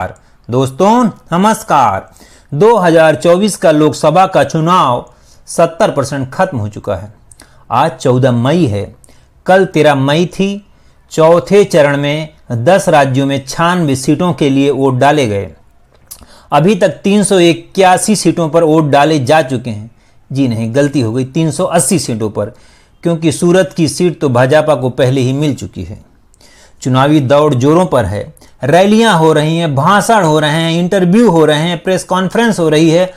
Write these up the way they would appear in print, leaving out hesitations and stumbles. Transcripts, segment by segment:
दोस्तों नमस्कार। 2024 का लोकसभा का चुनाव 70% खत्म हो चुका है। आज 14 मई है, कल 13 मई थी। चौथे चरण में 10 राज्यों में 96 सीटों के लिए वोट डाले गए। अभी तक 381 सीटों पर वोट डाले जा चुके हैं। जी नहीं, गलती हो गई, 380 सीटों पर, क्योंकि सूरत की सीट तो भाजपा को पहले ही मिल चुकी है। चुनावी दौड़ जोरों पर है, रैलियां हो रही हैं, भाषण हो रहे हैं, इंटरव्यू हो रहे हैं, प्रेस कॉन्फ्रेंस हो रही है।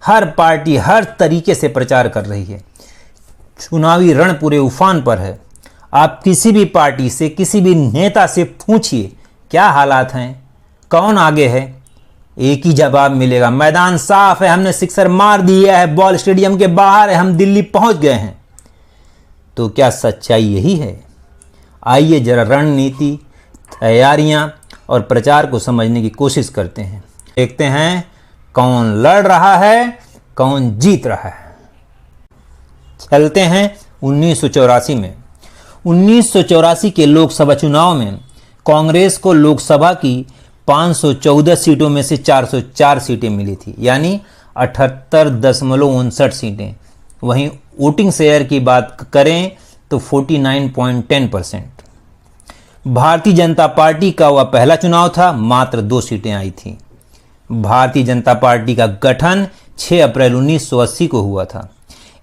हर पार्टी हर तरीके से प्रचार कर रही है। चुनावी रण पूरे उफान पर है। आप किसी भी पार्टी से, किसी भी नेता से पूछिए क्या हालात हैं, कौन आगे है, एक ही जवाब मिलेगा, मैदान साफ है, हमने सिक्सर मार दिया है, बॉल स्टेडियम के बाहर है, हम दिल्ली पहुंच गए हैं। तो क्या सच्चाई यही है? आइए जरा रणनीति, तैयारियां और प्रचार को समझने की कोशिश करते हैं। देखते हैं कौन लड़ रहा है, कौन जीत रहा है। चलते हैं 1984 में। 1984 के लोकसभा चुनाव में कांग्रेस को लोकसभा की 514 सीटों में से 404 सीटें मिली थी, यानी 78.59 सीटें। वहीं वोटिंग शेयर की बात करें तो 49.10%। भारतीय जनता पार्टी का वह पहला चुनाव था, मात्र 2 सीटें आई थीं। भारतीय जनता पार्टी का गठन 6 अप्रैल 1980 को हुआ था।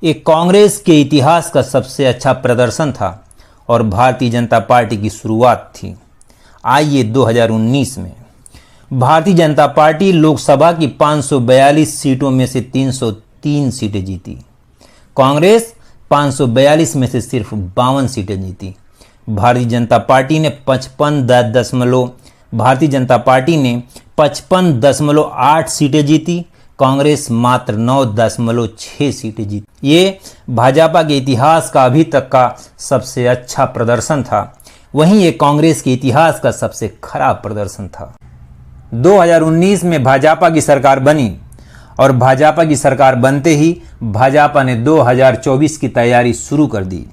एक कांग्रेस के इतिहास का सबसे अच्छा प्रदर्शन था और भारतीय जनता पार्टी की शुरुआत थी। आइए 2019 में भारतीय जनता पार्टी लोकसभा की 542 सीटों में से 303 सीटें जीती। कांग्रेस 542 में से सिर्फ 52 सीटें जीती। भारतीय जनता पार्टी ने 55.8 सीटें जीती। कांग्रेस मात्र 9.6 सीटें जीती। ये भाजपा के इतिहास का अभी तक का सबसे अच्छा प्रदर्शन था। वहीं ये कांग्रेस के इतिहास का सबसे खराब प्रदर्शन था। 2019 में भाजपा की सरकार बनी और भाजपा की सरकार बनते ही भाजपा ने 2024 की तैयारी शुरू कर दी।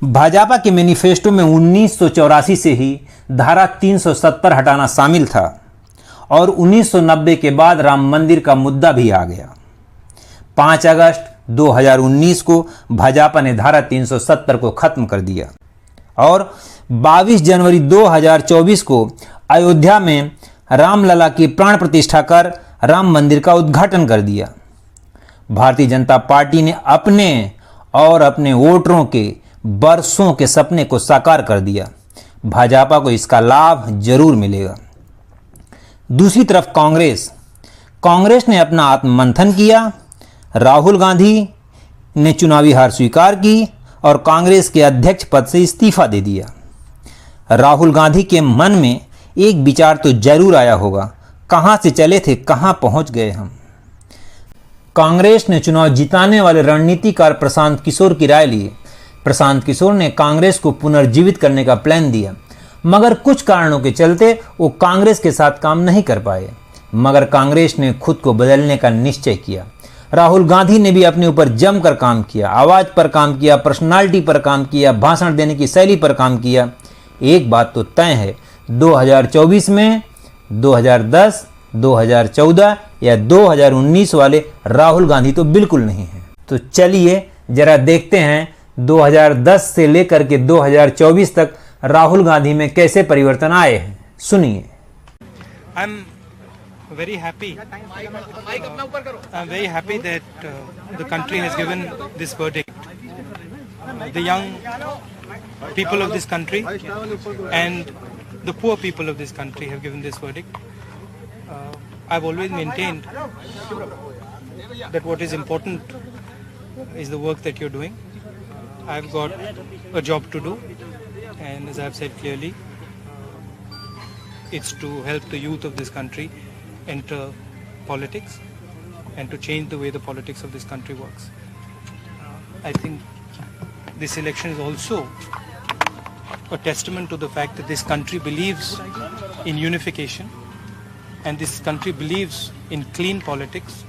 भाजपा के मैनिफेस्टो में 1984 से ही धारा 370 हटाना शामिल था और 1990 के बाद राम मंदिर का मुद्दा भी आ गया। 5 अगस्त 2019 को भाजपा ने धारा 370 को खत्म कर दिया और 22 जनवरी 2024 को अयोध्या में रामलला की प्राण प्रतिष्ठा कर राम मंदिर का उद्घाटन कर दिया। भारतीय जनता पार्टी ने अपने और अपने वोटरों के बरसों के सपने को साकार कर दिया। भाजपा को इसका लाभ जरूर मिलेगा। दूसरी तरफ कांग्रेस ने अपना आत्ममंथन किया। राहुल गांधी ने चुनावी हार स्वीकार की और कांग्रेस के अध्यक्ष पद से इस्तीफा दे दिया। राहुल गांधी के मन में एक विचार तो जरूर आया होगा, कहां से चले थे, कहां पहुंच गए हम। कांग्रेस ने चुनाव जिताने वाले रणनीतिकार प्रशांत किशोर की राय ली। प्रशांत किशोर ने कांग्रेस को पुनर्जीवित करने का प्लान दिया, मगर कुछ कारणों के चलते वो कांग्रेस के साथ काम नहीं कर पाए। मगर कांग्रेस ने खुद को बदलने का निश्चय किया। राहुल गांधी ने भी अपने ऊपर जमकर काम किया, आवाज पर काम किया, पर्सनालिटी पर काम किया, भाषण देने की शैली पर काम किया। एक बात तो तय है, 2024 में 2010, 2014 या 2019 वाले राहुल गांधी तो बिल्कुल नहीं है। तो चलिए जरा देखते हैं 2010 से लेकर के 2024 तक राहुल गांधी में कैसे परिवर्तन आए हैं। सुनिए। I'm very happy that the country has given this verdict. The young people of this country and the poor people of this country have given this verdict. I've always maintained that what is important is the work that you're doing. I've got a job to do, and as I've said clearly, it's to help the youth of this country enter politics and to change the way the politics of this country works. I think this election is also a testament to the fact that this country believes in unification, and this country believes in clean politics,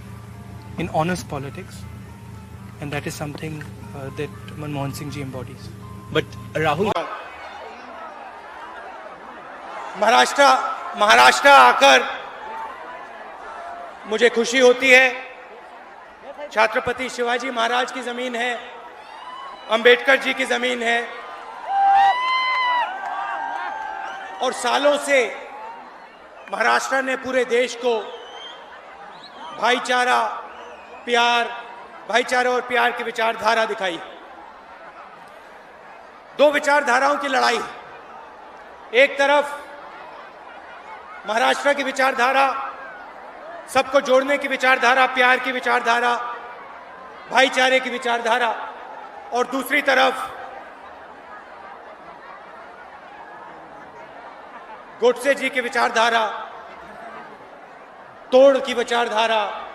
in honest politics, and that is something that Manmohan Singh ji embodies. But Rahul Maharashtra Maharashtra आकर मुझे खुशी होती है। छत्रपति शिवाजी महाराज की जमीन है, अंबेडकर जी की जमीन है और सालों से महाराष्ट्र ने पूरे देश को भाईचारा और प्यार की विचारधारा दिखाई। दो विचारधाराओं की लड़ाई, एक तरफ महाराष्ट्र की विचारधारा, सबको जोड़ने की विचारधारा, प्यार की विचारधारा, भाईचारे की विचारधारा, और दूसरी तरफ गोडसे जी की विचारधारा, तोड़ की विचारधारा,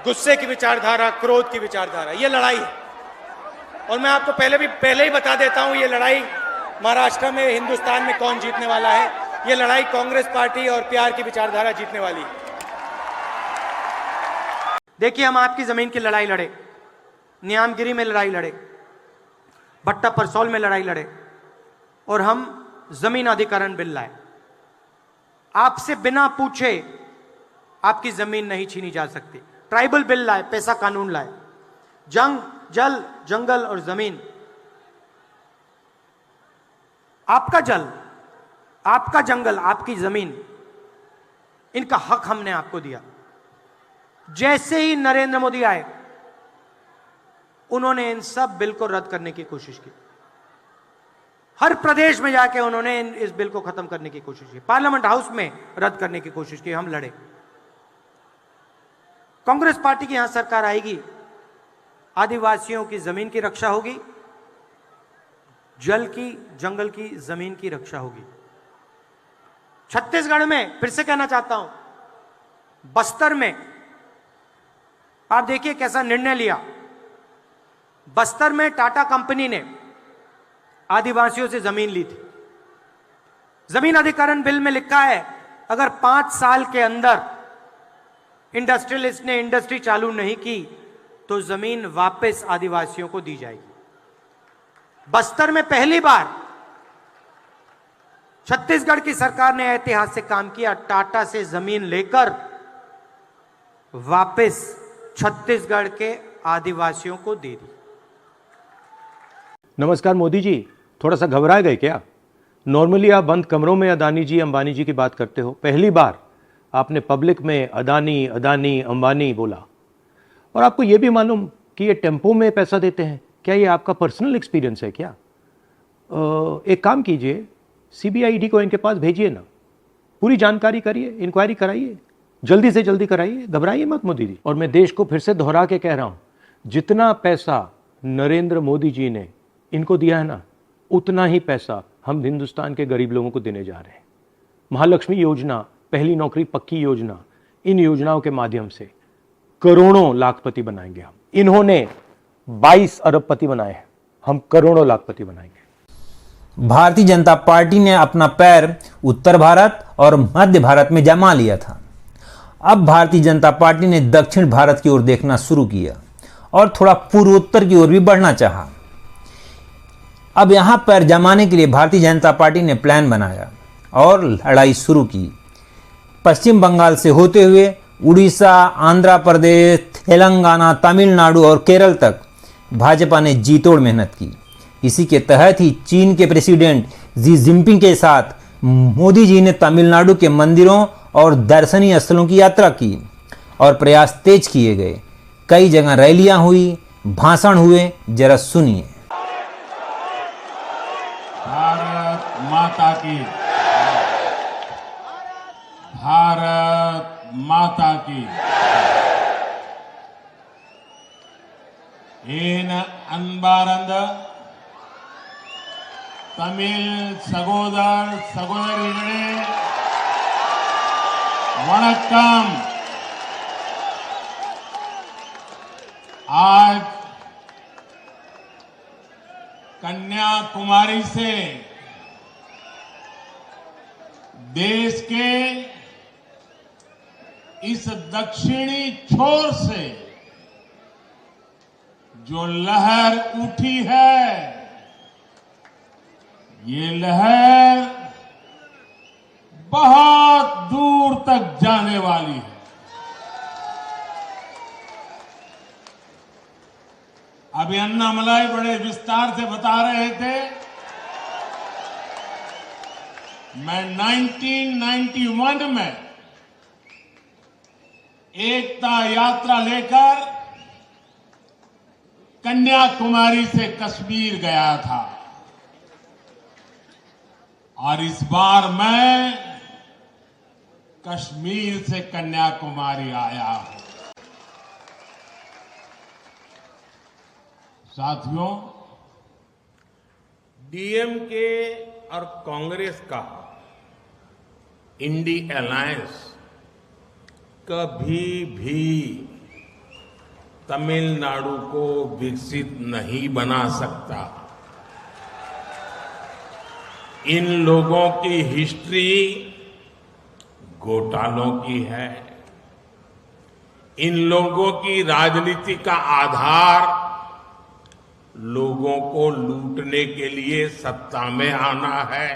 गुस्से की विचारधारा, क्रोध की विचारधारा। ये लड़ाई है। और मैं आपको पहले ही बता देता हूं, ये लड़ाई महाराष्ट्र में, हिंदुस्तान में कौन जीतने वाला है। ये लड़ाई कांग्रेस पार्टी और प्यार की विचारधारा जीतने वाली है। देखिए, हम आपकी जमीन की लड़ाई लड़े, नियामगिरी में लड़ाई लड़े, भट्टा परसौल में लड़ाई लड़े, और हम जमीन अधिग्रहण बिल लाए। आपसे बिना पूछे आपकी जमीन नहीं छीनी जा सकती। ट्राइबल बिल लाए, पैसा कानून लाए, जल, जंगल और जमीन। आपका जल, आपका जंगल, आपकी जमीन, इनका हक हमने आपको दिया। जैसे ही नरेंद्र मोदी आए, उन्होंने इन सब बिल को रद्द करने की कोशिश की। हर प्रदेश में जाके उन्होंने इस बिल को खत्म करने की कोशिश की। पार्लियामेंट हाउस में रद्द करने की कोशिश की। हम लड़े। कांग्रेस पार्टी की यहां सरकार आएगी, आदिवासियों की जमीन की रक्षा होगी, जल की, जंगल की, जमीन की रक्षा होगी। छत्तीसगढ़ में फिर से कहना चाहता हूं, बस्तर में आप देखिए कैसा निर्णय लिया। बस्तर में टाटा कंपनी ने आदिवासियों से जमीन ली थी। जमीन अधिग्रहण बिल में लिखा है, अगर 5 साल के अंदर इंडस्ट्रियलिस्ट ने इंडस्ट्री चालू नहीं की तो जमीन वापस आदिवासियों को दी जाएगी। बस्तर में पहली बार छत्तीसगढ़ की सरकार ने ऐतिहासिक काम किया, टाटा से जमीन लेकर वापस छत्तीसगढ़ के आदिवासियों को दे दी। नमस्कार मोदी जी, थोड़ा सा घबरा गए क्या? नॉर्मली आप बंद कमरों में अदानी जी, अंबानी जी की बात करते हो। पहली बार आपने पब्लिक में अदानी, अंबानी बोला। और आपको यह भी मालूम कि ये टेम्पो में पैसा देते हैं। क्या ये आपका पर्सनल एक्सपीरियंस है क्या? एक काम कीजिए, CBID को इनके पास भेजिए ना, पूरी जानकारी करिए, इंक्वायरी कराइए, जल्दी से जल्दी कराइए, घबराइए मत मोदी जी। और मैं देश को फिर से दोहरा के कह रहा हूं, जितना पैसा नरेंद्र मोदी जी ने इनको दिया है ना, उतना ही पैसा हम हिंदुस्तान के गरीब लोगों को देने जा रहे हैं। महालक्ष्मी योजना, पहली नौकरी पक्की योजना, इन योजनाओं के माध्यम से करोड़ों लाखपति बनाएंगे हम। इन्होंने 22 अरबपति बनाए हैं, हम करोड़ों लाखपति बनाएंगे। भारतीय जनता पार्टी ने अपना पैर उत्तर भारत और मध्य भारत में जमा लिया था। अब भारतीय जनता पार्टी ने दक्षिण भारत की ओर देखना शुरू किया और थोड़ा पूर्वोत्तर की ओर भी बढ़ना चाहा। अब यहां पैर जमाने के लिए भारतीय जनता पार्टी ने प्लान बनाया और लड़ाई शुरू की। पश्चिम बंगाल से होते हुए उड़ीसा, आंध्र प्रदेश, तेलंगाना, तमिलनाडु और केरल तक भाजपा ने जी तोड़ मेहनत की। इसी के तहत ही चीन के प्रेसिडेंट जी जिनपिंग के साथ मोदी जी ने तमिलनाडु के मंदिरों और दर्शनीय स्थलों की यात्रा की और प्रयास तेज किए गए। कई जगह रैलियां हुई, भाषण हुए, जरा सुनिए। भारत माता की, भारत माता की। ಏನ ಅನ್ಬಾರಂದ ತಮಿಳ್ ಸಹೋದರಿಗಳೇ वणक्कम। आज कन्याकुमारी से देश के इस दक्षिणी छोर से जो लहर उठी है, ये लहर बहुत दूर तक जाने वाली है। अभी अन्नामलाई बड़े विस्तार से बता रहे थे। मैं 1991 में एकता यात्रा लेकर कन्याकुमारी से कश्मीर गया था और इस बार मैं कश्मीर से कन्याकुमारी आया हूं। साथियों, डीएमके और कांग्रेस का इंडी अलायंस कभी भी तमिलनाडु को विकसित नहीं बना सकता। इन लोगों की हिस्ट्री घोटालों की है। इन लोगों की राजनीति का आधार लोगों को लूटने के लिए सत्ता में आना है।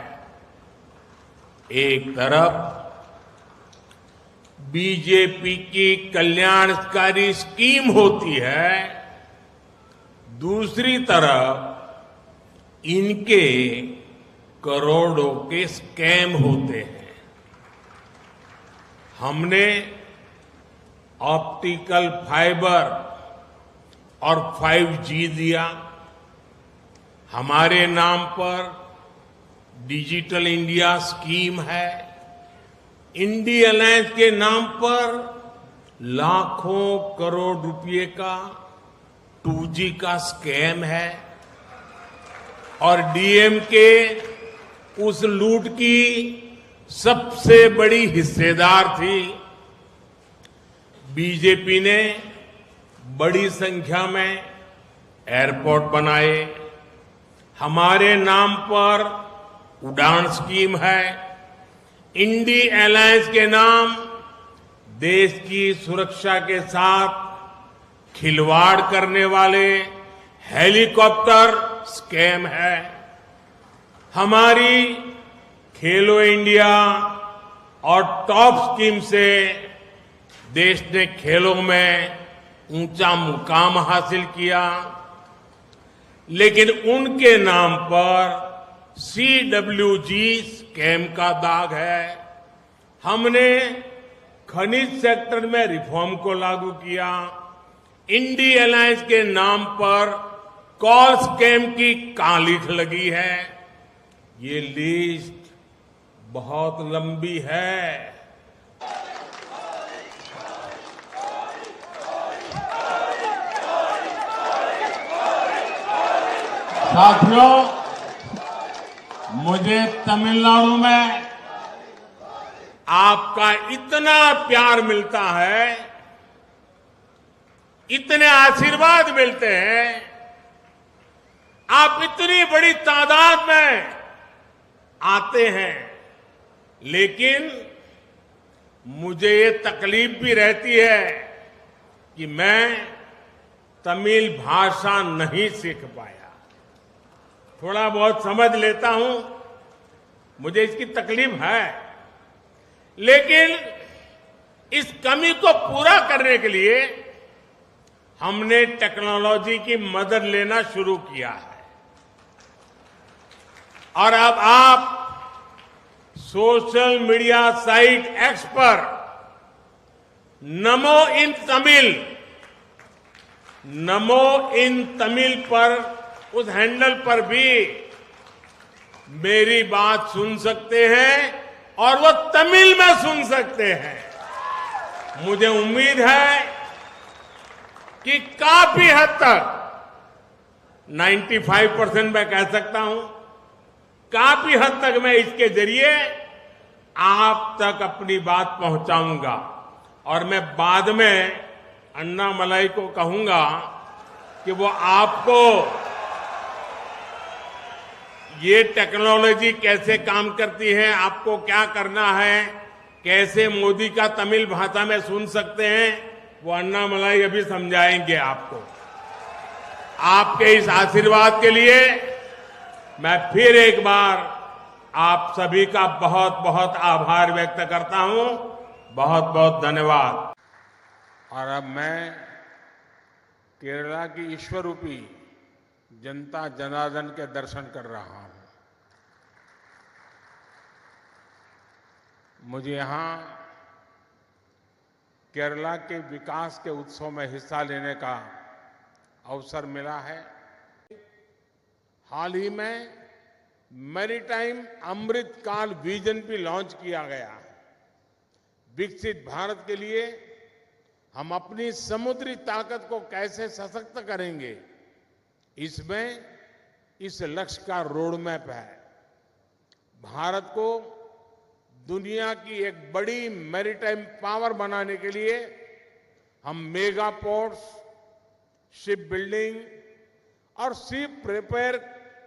एक तरफ बीजेपी की कल्याणकारी स्कीम होती है, दूसरी तरफ इनके करोड़ों के स्कैम होते हैं। हमने ऑप्टिकल फाइबर और 5G दिया, हमारे नाम पर डिजिटल इंडिया स्कीम है, इंडी अलायंस के नाम पर लाखों करोड़ रुपए का 2G का स्कैम है और डीएमके उस लूट की सबसे बड़ी हिस्सेदार थी। बीजेपी ने बड़ी संख्या में एयरपोर्ट बनाए, हमारे नाम पर उड़ान स्कीम है, इंडी अलायंस के नाम देश की सुरक्षा के साथ खिलवाड़ करने वाले हेलीकॉप्टर स्कैम है। हमारी खेलो इंडिया और टॉप स्कीम से देश ने खेलों में ऊंचा मुकाम हासिल किया, लेकिन उनके नाम पर CWG स्कैम का दाग है। हमने खनिज सेक्टर में रिफॉर्म को लागू किया, इंडी अलायंस के नाम पर कॉल स्कैम की कालिख लगी है। ये लिस्ट बहुत लंबी है। साथियों, मुझे तमिलनाडु में आपका इतना प्यार मिलता है, इतने आशीर्वाद मिलते हैं, आप इतनी बड़ी तादाद में आते हैं, लेकिन मुझे ये तकलीफ भी रहती है कि मैं तमिल भाषा नहीं सीख पाया। थोड़ा बहुत समझ लेता हूं, मुझे इसकी तकलीफ है, लेकिन इस कमी को पूरा करने के लिए हमने टेक्नोलॉजी की मदद लेना शुरू किया है और अब आप सोशल मीडिया साइट एक्स पर नमो इन तमिल पर उस हैंडल पर भी मेरी बात सुन सकते हैं और वो तमिल में सुन सकते हैं। मुझे उम्मीद है कि काफी हद तक 95% मैं कह सकता हूं, काफी हद तक मैं इसके जरिए आप तक अपनी बात पहुंचाऊंगा और मैं बाद में अन्नामलाई को कहूंगा कि वो आपको ये टेक्नोलॉजी कैसे काम करती है, आपको क्या करना है, कैसे मोदी का तमिल भाषा में सुन सकते हैं, वो अन्नामलाई अभी समझाएंगे आपको। आपके इस आशीर्वाद के लिए मैं फिर एक बार आप सभी का बहुत बहुत आभार व्यक्त करता हूं। बहुत बहुत धन्यवाद। और अब मैं केरला की ईश्वर रूपी जनता जनार्दन के दर्शन कर रहा हूं। मुझे यहां केरला के विकास के उत्सव में हिस्सा लेने का अवसर मिला है। हाल ही में मैरीटाइम अमृत काल विजन भी लॉन्च किया गया है। विकसित भारत के लिए हम अपनी समुद्री ताकत को कैसे सशक्त करेंगे, इसमें इस लक्ष्य का रोड मैप है। भारत को दुनिया की एक बड़ी मैरीटाइम पावर बनाने के लिए हम मेगा पोर्ट्स, शिप बिल्डिंग और शिप रिपेयर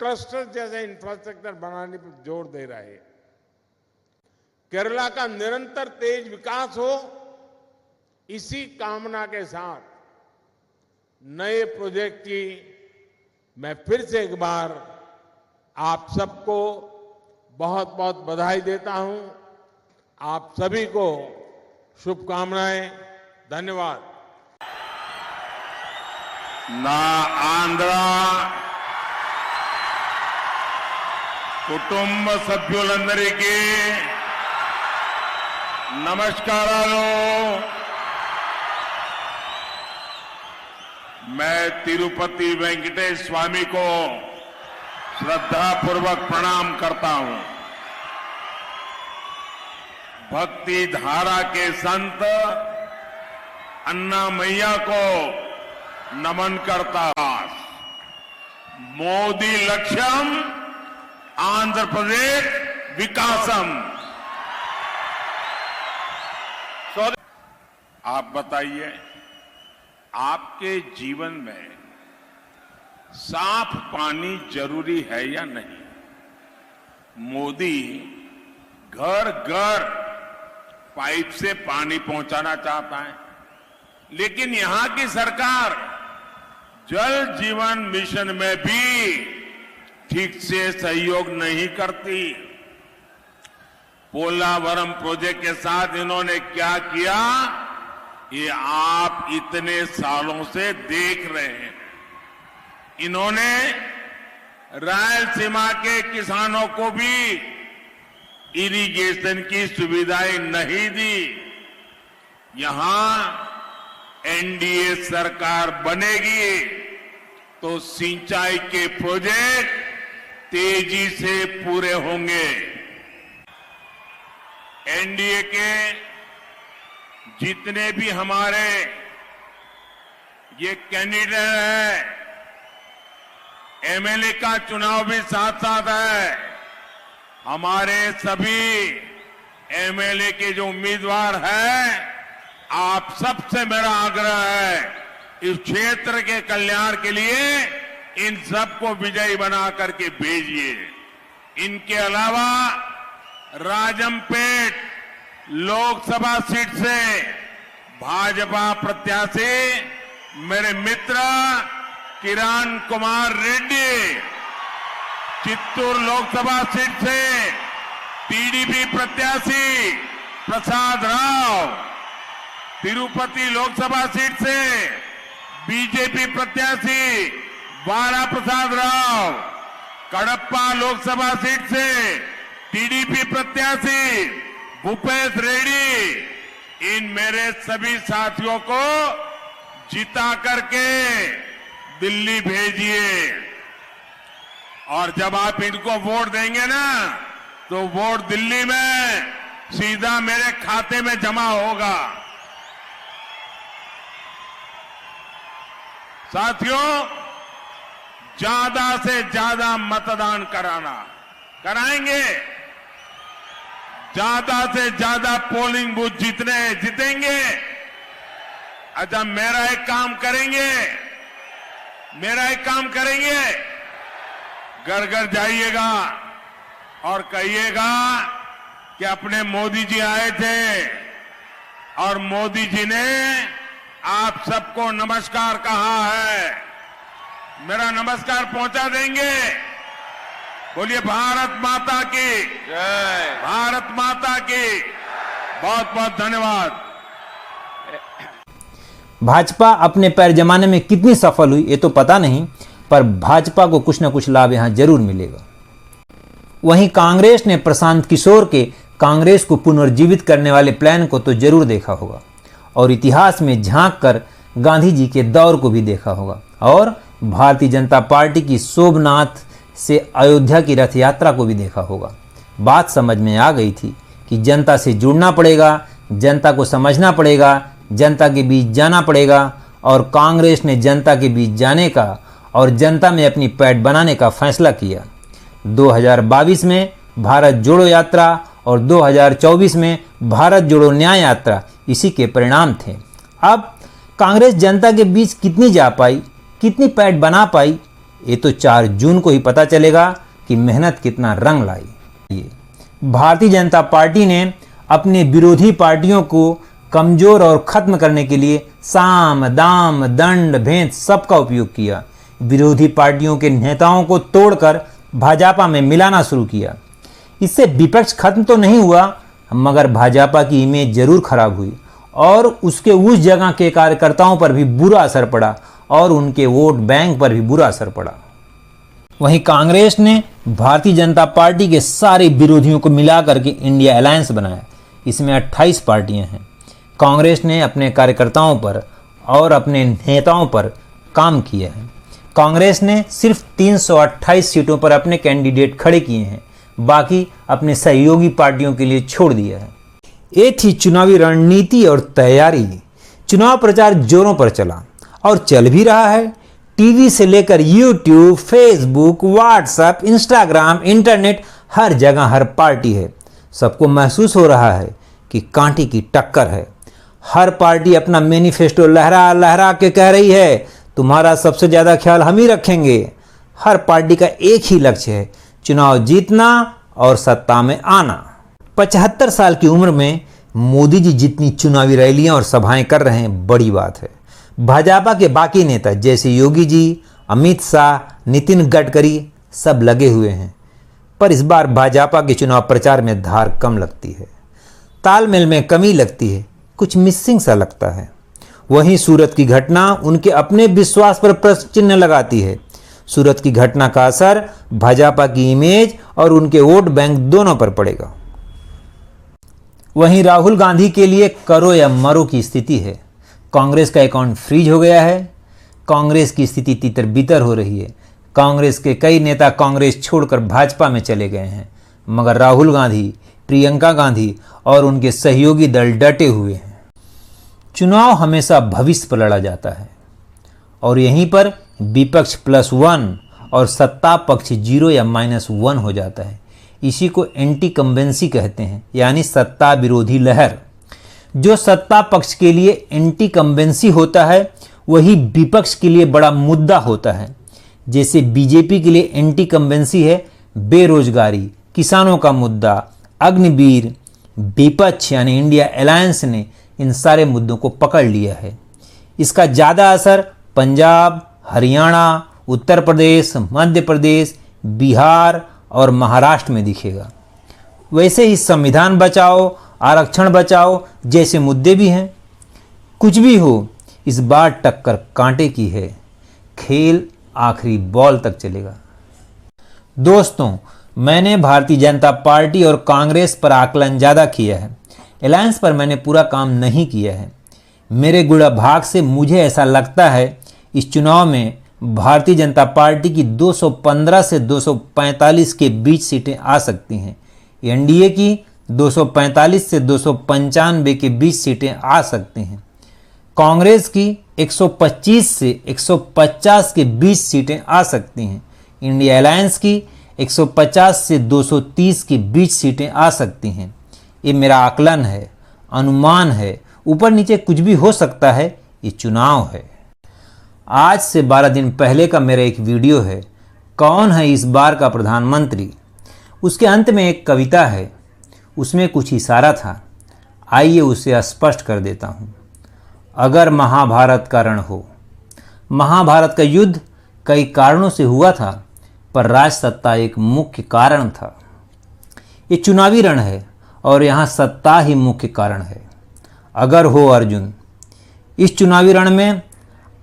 क्लस्टर जैसे इंफ्रास्ट्रक्चर बनाने पर जोर दे रहे हैं। केरला का निरंतर तेज विकास हो, इसी कामना के साथ नए प्रोजेक्ट की मैं फिर से एक बार आप सबको बहुत बहुत बधाई देता हूं। आप सभी को शुभकामनाएं। धन्यवाद। నా ఆంధ్ర కుటుంబ సభ్యులందరికీ నమస్కారాలు। मैं तिरुपति वेंकटेश स्वामी को श्रद्धापूर्वक प्रणाम करता हूं। भक्ति धारा के संत अन्ना मैया को नमन करता। मोदी लक्ष्यम आंध्र प्रदेश विकासम। आप बताइए, आपके जीवन में साफ पानी जरूरी है या नहीं? मोदी घर घर पाइप से पानी पहुंचाना चाहता है, लेकिन यहां की सरकार जल जीवन मिशन में भी ठीक से सहयोग नहीं करती। पोलावरम प्रोजेक्ट के साथ इन्होंने क्या किया, ये आप इतने सालों से देख रहे हैं। इन्होंने रायलसीमा के किसानों को भी इरिगेशन की सुविधाएं नहीं दी। यहां एनडीए सरकार बनेगी तो सिंचाई के प्रोजेक्ट तेजी से पूरे होंगे। एनडीए के जितने भी हमारे ये कैंडिडेट हैं, एमएलए का चुनाव भी साथ साथ है। हमारे सभी एमएलए के जो उम्मीदवार हैं, आप सबसे मेरा आग्रह है, इस क्षेत्र के कल्याण के लिए इन सबको विजयी बना करके भेजिए। इनके अलावा राजमपेट लोकसभा सीट से भाजपा प्रत्याशी मेरे मित्र किरण कुमार रेड्डी, चित्तूर लोकसभा सीट से टीडीपी प्रत्याशी प्रसाद राव, तिरुपति लोकसभा सीट से बीजेपी प्रत्याशी वारा प्रसाद राव, कडप्पा लोकसभा सीट से टीडीपी प्रत्याशी भूपेश रेड्डी। इन मेरे सभी साथियों को जिता करके दिल्ली भेजिए, और जब आप इनको वोट देंगे ना, तो वोट दिल्ली में सीधा मेरे खाते में जमा होगा। साथियों, ज्यादा से ज्यादा मतदान कराएंगे, ज्यादा से ज्यादा पोलिंग बूथ जीतेंगे। अच्छा, मेरा एक काम करेंगे, घर घर जाइएगा और कहिएगा कि अपने मोदी जी आए थे और मोदी जी ने आप सबको नमस्कार कहा है। मेरा नमस्कार पहुंचा देंगे। बोलिए भारत माता की जय। भारत माता की बहुत बहुत धन्यवाद। भाजपा अपने पैर जमाने में कितनी सफल हुई ये तो पता नहीं, पर भाजपा को कुछ न कुछ लाभ यहां जरूर मिलेगा। वहीं कांग्रेस ने प्रशांत किशोर के कांग्रेस को पुनर्जीवित करने वाले प्लान को तो जरूर देखा होगा और इतिहास में झांक कर गांधी जी के दौर को भी देखा होगा और भारतीय जनता पार्टी की सोमनाथ से अयोध्या की रथ यात्रा को भी देखा होगा। बात समझ में आ गई थी कि जनता से जुड़ना पड़ेगा, जनता को समझना पड़ेगा, जनता के बीच जाना पड़ेगा और कांग्रेस ने जनता के बीच जाने का और जनता में अपनी पैठ बनाने का फैसला किया। 2022 में भारत जोड़ो यात्रा और 2024 में भारत जोड़ो न्याय यात्रा इसी के परिणाम थे। अब कांग्रेस जनता के बीच कितनी जा पाई, कितनी पैठ बना पाई, ये तो 4 जून को ही पता चलेगा कि मेहनत कितना रंग लाई। भारतीय जनता पार्टी ने अपने विरोधी पार्टियों को कमजोर और खत्म करने के लिए साम दाम दंड भेद सबका उपयोग किया। विरोधी पार्टियों के नेताओं को तोड़कर भाजपा में मिलाना शुरू किया। इससे विपक्ष खत्म तो नहीं हुआ, मगर भाजपा की इमेज जरूर खराब हुई और उसके उस जगह के कार्यकर्ताओं पर भी बुरा असर पड़ा और उनके वोट बैंक पर भी बुरा असर पड़ा। वहीं कांग्रेस ने भारतीय जनता पार्टी के सारे विरोधियों को मिलाकर के इंडिया अलायंस बनाया। इसमें 28 पार्टियां हैं। कांग्रेस ने अपने कार्यकर्ताओं पर और अपने नेताओं पर काम किया है। कांग्रेस ने सिर्फ 328 सीटों पर अपने कैंडिडेट खड़े किए हैं, बाकी अपने सहयोगी पार्टियों के लिए छोड़ दिया है। ये थी चुनावी रणनीति और तैयारी। चुनाव प्रचार जोरों पर चला और चल भी रहा है। टीवी से लेकर YouTube, Facebook, WhatsApp, Instagram, internet, हर जगह हर पार्टी है। सबको महसूस हो रहा है कि कांटे की टक्कर है। हर पार्टी अपना मैनिफेस्टो लहरा लहरा के कह रही है तुम्हारा सबसे ज़्यादा ख्याल हम ही रखेंगे। हर पार्टी का एक ही लक्ष्य है, चुनाव जीतना और सत्ता में आना। 75 साल की उम्र में मोदी जी जितनी चुनावी रैलियां और सभाएं कर रहे हैं, बड़ी बात है। भाजपा के बाकी नेता जैसे योगी जी, अमित शाह, नितिन गडकरी सब लगे हुए हैं, पर इस बार भाजपा के चुनाव प्रचार में धार कम लगती है, तालमेल में कमी लगती है, कुछ मिसिंग सा लगता है। वहीं सूरत की घटना उनके अपने विश्वास पर प्रश्न चिन्ह लगाती है। सूरत की घटना का असर भाजपा की इमेज और उनके वोट बैंक दोनों पर पड़ेगा। वहीं राहुल गांधी के लिए करो या मरो की स्थिति है। कांग्रेस का अकाउंट फ्रीज हो गया है। कांग्रेस की स्थिति तितर बितर हो रही है। कांग्रेस के कई नेता कांग्रेस छोड़कर भाजपा में चले गए हैं, मगर राहुल गांधी, प्रियंका गांधी और उनके सहयोगी दल डटे हुए हैं। चुनाव हमेशा भविष्य पर लड़ा जाता है और यहीं पर विपक्ष +1 और सत्ता पक्ष 0 या -1 हो जाता है। इसी को एंटी कम्बेंसी कहते हैं, यानी सत्ता विरोधी लहर। जो सत्ता पक्ष के लिए एंटी कम्बेंसी होता है वही विपक्ष के लिए बड़ा मुद्दा होता है। जैसे बीजेपी के लिए एंटी कम्बेंसी है बेरोजगारी, किसानों का मुद्दा, अग्निवीर। विपक्ष यानी इंडिया अलायंस ने इन सारे मुद्दों को पकड़ लिया है। इसका ज़्यादा असर पंजाब, हरियाणा, उत्तर प्रदेश, मध्य प्रदेश, बिहार और महाराष्ट्र में दिखेगा। वैसे ही संविधान बचाओ, आरक्षण बचाओ जैसे मुद्दे भी हैं। कुछ भी हो, इस बार टक्कर कांटे की है। खेल आखिरी बॉल तक चलेगा। दोस्तों, मैंने भारतीय जनता पार्टी और कांग्रेस पर आकलन ज़्यादा किया है। अलायंस पर मैंने पूरा काम नहीं किया है। मेरे गुणा भाग से मुझे ऐसा लगता है इस चुनाव में भारतीय जनता पार्टी की 215 से 245 के बीच सीटें आ सकती हैं। एनडीए की 245 से 295 के बीच सीटें आ सकती हैं। कांग्रेस की 125 से 150 के बीच सीटें आ सकती हैं। इंडिया अलायंस की 150 से 230 के बीच सीटें आ सकती हैं। ये मेरा आकलन है, अनुमान है, ऊपर नीचे कुछ भी हो सकता है। ये चुनाव है। आज से 12 दिन पहले का मेरा एक वीडियो है, कौन है इस बार का प्रधानमंत्री। उसके अंत में एक कविता है, उसमें कुछ इशारा था। आइए उसे स्पष्ट कर देता हूँ। अगर महाभारत का रण हो। महाभारत का युद्ध कई कारणों से हुआ था। पर राज सत्ता एक मुख्य कारण था। ये चुनावी रण है और यहाँ सत्ता ही मुख्य कारण है। अगर हो अर्जुन, इस चुनावी रण में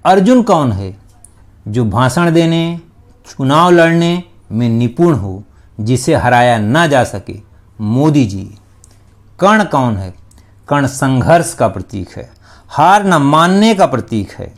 अर्जुन कौन है? जो भाषण देने, चुनाव लड़ने में निपुण हो, जिसे हराया ना जा सके, मोदी जी। कर्ण कौन है? कर्ण संघर्ष का प्रतीक है, हार न मानने का प्रतीक है।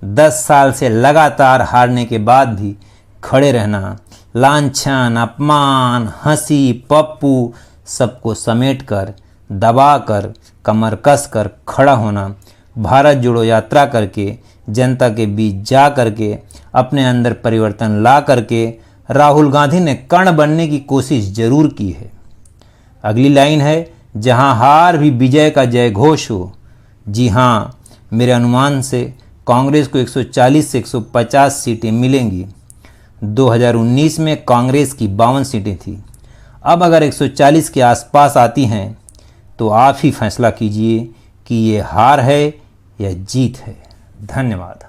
10 साल से लगातार हारने के बाद भी खड़े रहना, लांछन, अपमान, हंसी, पप्पू सबको समेटकर, दबाकर, कमर कस कर खड़ा होना, भारत जोड़ो यात्रा करके, जनता के बीच जा करके, अपने अंदर परिवर्तन ला करके राहुल गांधी ने कर्ण बनने की कोशिश जरूर की है। अगली लाइन है, जहां हार भी विजय का जय घोष हो। जी हाँ, मेरे अनुमान से कांग्रेस को 140 से 150 सीटें मिलेंगी। 2019 में कांग्रेस की 52 सीटें थी। अब अगर 140 के आसपास आती हैं तो आप ही फैसला कीजिए कि ये हार है या जीत है। धन्यवाद।